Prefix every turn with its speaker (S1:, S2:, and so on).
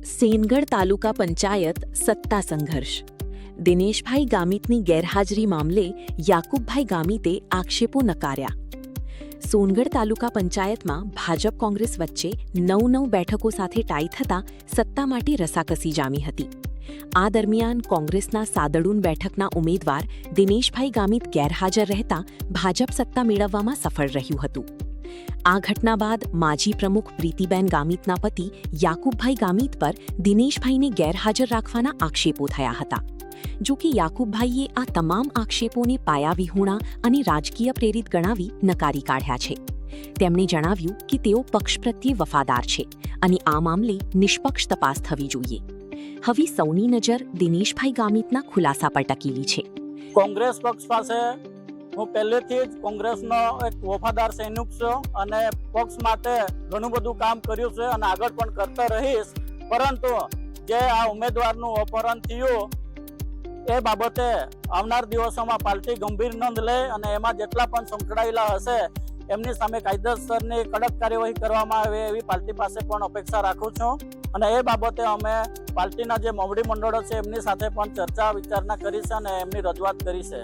S1: સેનગઢ તાલુકા પંચાયત સત્તા સંઘર્ષ. દિનેશભાઈ ગામિતની ગેરહાજરી મામલે યાકુબભાઈ ગામિતે આક્ષેપો નકાર્યા. સોનગઢ તાલુકા પંચાયતમાં ભાજપ કોંગ્રેસ વચ્ચે 9 બેઠકો સાથે ટાઈ થતાં સત્તા માટે રસાકસી જામી હતી. આ દરમિયાન કોંગ્રેસના સાદડુન બેઠકના ઉમેદવાર દિનેશભાઈ ગામિત ગેરહાજર રહેતા ભાજપ સત્તા મેળવવામાં સફળ રહ્યું હતું. આ ઘટના બાદ માજી પ્રમુખ પ્રીતિબેન ગામિતના પતિ યાકુબભાઈ ગામિત પર દિનેશભાઈને ગેરહાજર રાખવાના આક્ષેપો થયા હતા. જો કે યાકુબભાઈએ આ તમામ આક્ષેપોને પાયાવિહોણા અને રાજકીય પ્રેરિત ગણાવી નકારી કાઢ્યા છે. તેમણે જણાવ્યું કે તેઓ પક્ષ પ્રત્યે વફાદાર છે અને આ મામલે નિષ્પક્ષ તપાસ થવી જોઈએ. હવે સૌની નજર દિનેશભાઈ ગામિતના ખુલાસા પર ટકેલી છે.
S2: કોંગ્રેસ પક્ષ પાસે હું પહેલેથી જ કોંગ્રેસનો એક વફાદાર સૈનિક છું અને પક્ષ માટે ઘણું બધું કામ કર્યું છે અને આગળ પણ કરતો રહીશ. પરંતુ જે આ ઉમેદવારનું અપહરણ થયું એ બાબતે આવનાર દિવસોમાં પાર્ટી ગંભીર નોંધ લે અને એમાં જેટલા પણ સંકળાયેલા હશે એમની સામે કાયદેસરની કડક કાર્યવાહી કરવામાં આવે એવી પાર્ટી પાસે પણ અપેક્ષા રાખું છું. અને એ બાબતે અમે પાર્ટીના જે મોવડી મંડળો છે એમની સાથે પણ ચર્ચા વિચારણા કરી છે અને એમની રજૂઆત કરી છે.